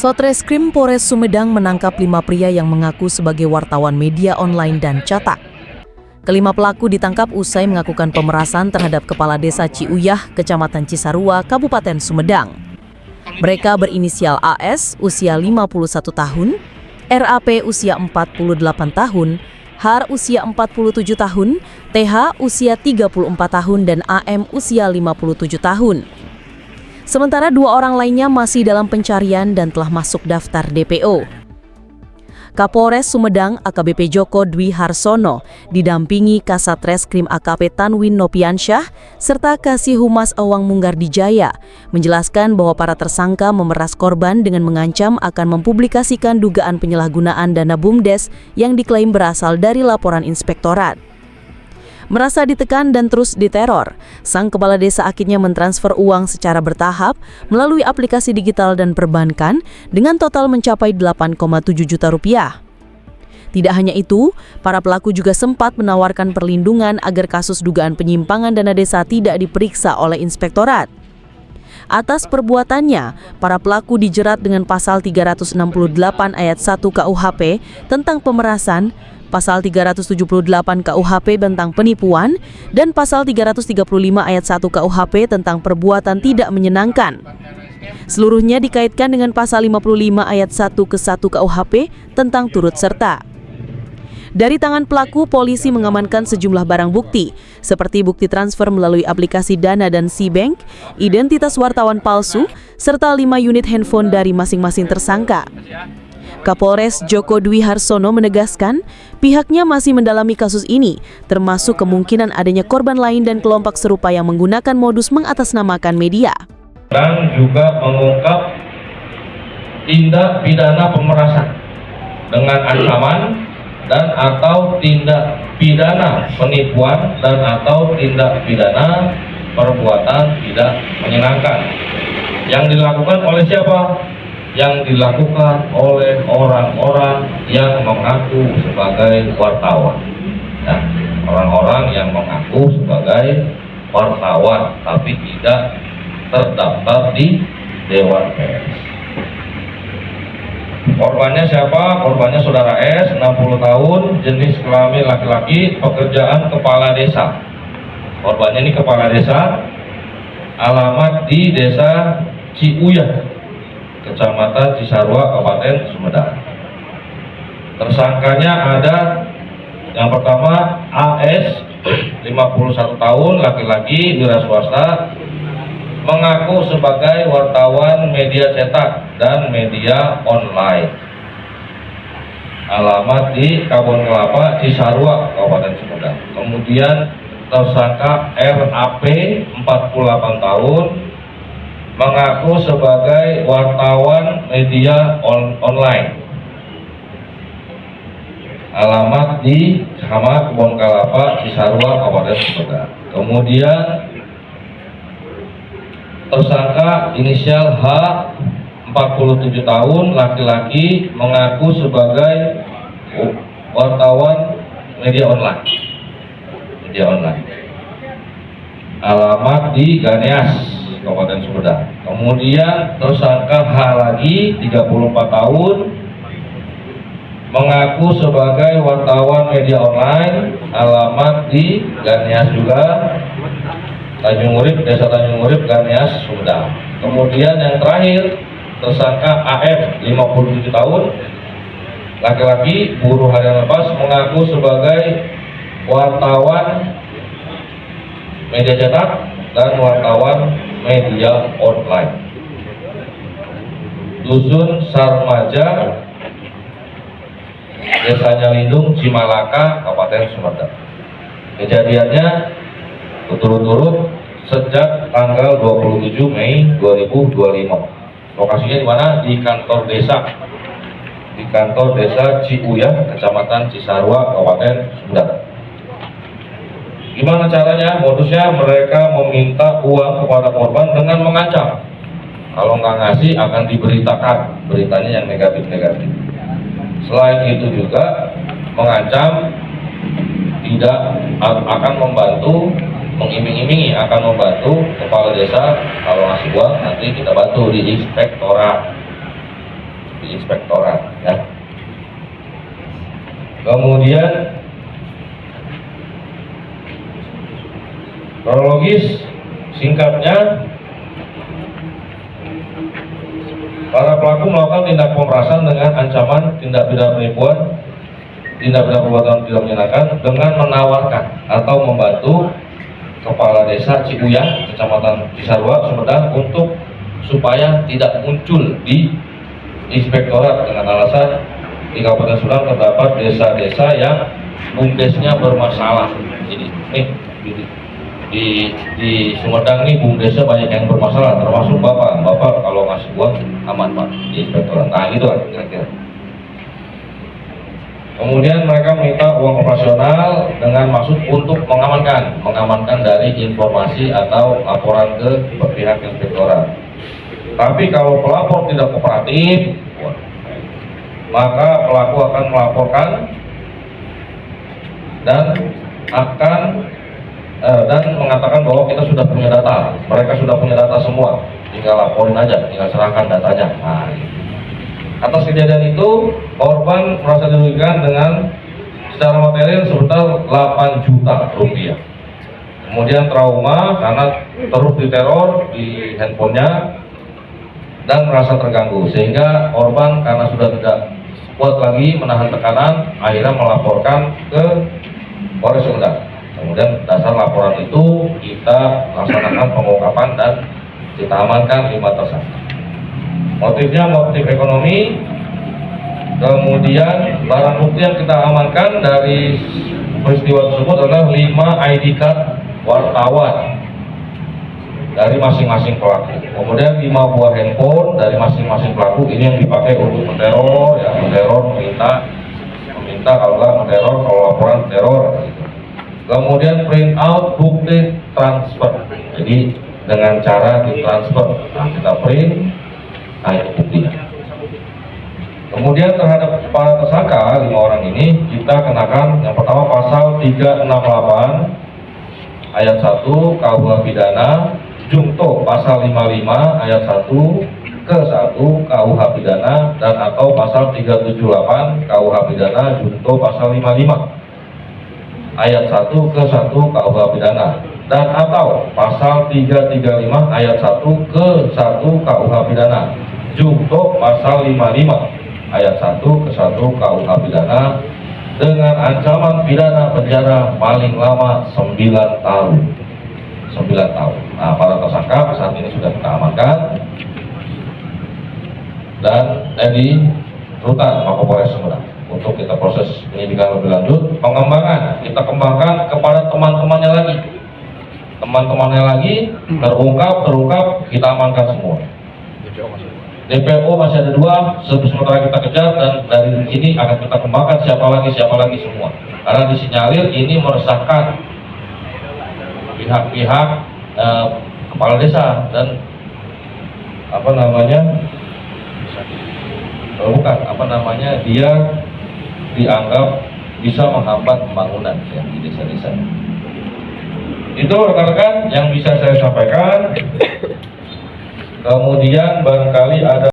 Satreskrim Polres Sumedang menangkap 5 pria yang mengaku sebagai wartawan media online dan cetak. Kelima pelaku ditangkap usai melakukan pemerasan terhadap Kepala Desa Ciuyah, Kecamatan Cisarua, Kabupaten Sumedang. Mereka berinisial AS, usia 51 tahun, RAP usia 48 tahun, HAR usia 47 tahun, TH usia 34 tahun, dan AM usia 57 tahun. Sementara 2 orang lainnya masih dalam pencarian dan telah masuk daftar DPO. Kapolres Sumedang AKBP Joko Dwi Harsono didampingi Kasat Reskrim AKP Tanwin Nopiansyah serta Kasih Humas Awang Munggardijaya menjelaskan bahwa para tersangka memeras korban dengan mengancam akan mempublikasikan dugaan penyalahgunaan dana BUMDes yang diklaim berasal dari laporan inspektorat. Merasa ditekan dan terus diteror, sang kepala desa akhirnya mentransfer uang secara bertahap melalui aplikasi digital dan perbankan dengan total mencapai 8,7 juta rupiah. Tidak hanya itu, para pelaku juga sempat menawarkan perlindungan agar kasus dugaan penyimpangan dana desa tidak diperiksa oleh inspektorat. Atas perbuatannya, para pelaku dijerat dengan pasal 368 ayat 1 KUHP tentang pemerasan, pasal 378 KUHP tentang penipuan, dan pasal 335 ayat 1 KUHP tentang perbuatan tidak menyenangkan. Seluruhnya dikaitkan dengan pasal 55 ayat 1 ke 1 KUHP tentang turut serta. Dari tangan pelaku, polisi mengamankan sejumlah barang bukti, seperti bukti transfer melalui aplikasi Dana dan SeaBank, identitas wartawan palsu, serta 5 unit handphone dari masing-masing tersangka. Kapolres Joko Dwi Harsono menegaskan pihaknya masih mendalami kasus ini, termasuk kemungkinan adanya korban lain dan kelompok serupa yang menggunakan modus mengatasnamakan media. Dan juga mengungkap tindak pidana pemerasan dengan ancaman dan atau tindak pidana penipuan dan atau tindak pidana perbuatan tidak menyenangkan yang dilakukan oleh siapa? Yang dilakukan oleh orang-orang yang mengaku sebagai wartawan. Ya, orang-orang yang mengaku sebagai wartawan tapi tidak terdaftar di Dewan Pers. Korbannya siapa? Korbannya saudara S, 60 tahun, jenis kelamin laki-laki, pekerjaan kepala desa. Korbannya ini kepala desa, alamat di Desa Ciuyah, Kecamatan Cisarua, Kabupaten Sumedang. Tersangkanya ada yang pertama AS, 51 tahun, laki-laki, wira swasta, mengaku sebagai wartawan media cetak dan media online. Alamat di Kebon Kelapa, Cisarua, Kabupaten Sumedang. Kemudian tersangka RAP, 48 tahun, mengaku sebagai wartawan media online. Alamat di Kebon Kelapa, Cisarua, Kabupaten Sumedang. Kemudian tersangka inisial H, 47 tahun, laki-laki, mengaku sebagai wartawan media online. Alamat di Ganeas, Kabupaten Sumedang. Kemudian tersangka H lagi, 34 tahun, mengaku sebagai wartawan media online, alamat di Ganeas juga, Tanjung Urip, Desa Tanjung Urip, Ganeas, Sumedang. Kemudian yang terakhir tersangka AM, 57 tahun, laki-laki, buruh harian lepas, mengaku sebagai wartawan media cetak dan wartawan media online. Dusun Sarmaja, Desanya Lindung, Cimalaka, Kabupaten Sumedang. Kejadiannya berturut-turut sejak tanggal 27 Mei 2025. Lokasinya di mana? Di kantor desa Ciuyah, Kecamatan Cisarua, Kabupaten Sumedang. Gimana caranya? Modusnya mereka meminta uang kepada korban dengan mengancam. Kalau nggak ngasih akan diberitakan, beritanya yang negatif-negatif. Selain itu juga mengancam tidak akan membantu, mengiming-imingi akan membantu kepala desa kalau ngasih uang nanti kita bantu di inspektorat. di inspektorat ya. Kemudian kronologis singkatnya, para pelaku melakukan tindak pemerasan dengan ancaman tindak pidana penipuan, tindak pidana perbuatan tidak menyenangkan dengan menawarkan atau membantu Kepala Desa Ciuyah, Kecamatan Cisarua, Sumedang untuk supaya tidak muncul di inspektorat dengan alasan di Kabupaten Sumedang terdapat desa-desa yang bumdesnya bermasalah. Jadi di Sumedang nih bumdesnya banyak yang bermasalah, termasuk bapak kalau ngasih uang aman pak di inspektorat. Nah gitu kan kira-kira. Kemudian mereka meminta uang operasional dengan maksud untuk mengamankan dari informasi atau laporan ke pihak inspektorat. Tapi kalau pelapor tidak kooperatif, maka pelaku akan melaporkan dan mengatakan bahwa kita sudah punya data, mereka sudah punya data semua, tinggal laporin aja, tinggal serahkan datanya. Nah, atas kejadian itu, korban merasa dirugikan dengan secara material sebesar 8 juta rupiah. Kemudian trauma karena terus diteror di handphonenya dan merasa terganggu, sehingga korban karena sudah tidak kuat lagi menahan tekanan, akhirnya melaporkan ke Polres Sumedang. Kemudian dasar laporan itu kita laksanakan pengungkapan dan kita amankan 5 tersangka. Motifnya motif ekonomi. Kemudian barang bukti yang kita amankan dari peristiwa tersebut adalah 5 ID card wartawan dari masing-masing pelaku. Kemudian 5 buah handphone dari masing-masing pelaku, ini yang dipakai untuk menteror, ya meminta kalau nggak menteror, kalau laporan teror. Kemudian print out bukti transfer, jadi dengan cara ditransfer, nah, kita print, nah itu buktinya. Kemudian terhadap para tersangka 5 orang ini kita kenakan yang pertama pasal 368 ayat 1 KUH pidana, jungto pasal 55 ayat 1 ke 1 KUH pidana, dan atau pasal 378 KUH pidana jungto pasal 55 ayat 1 ke 1 KUH pidana, dan atau pasal 335 ayat 1 ke 1 KUH pidana jungto pasal 55 ayat 1 ke 1 KUH pidana dengan ancaman pidana penjara paling lama 9 tahun. 9 tahun. Nah, para tersangka saat ini sudah kita amankan dan di rutan Mapolres Sumedang untuk kita proses penyidikan lebih lanjut. Pengembangan kita kembangkan kepada teman-temannya lagi, terungkap kita amankan semua. DPO masih ada 2, sementara kita kejar, dan dari sini akan kita kembangkan siapa lagi semua. Karena disinyalir ini meresahkan pihak-pihak kepala desa dan dia dianggap bisa menghambat pembangunan ya, di desa-desa. Itu rekan-rekan yang bisa saya sampaikan. Kemudian barangkali ada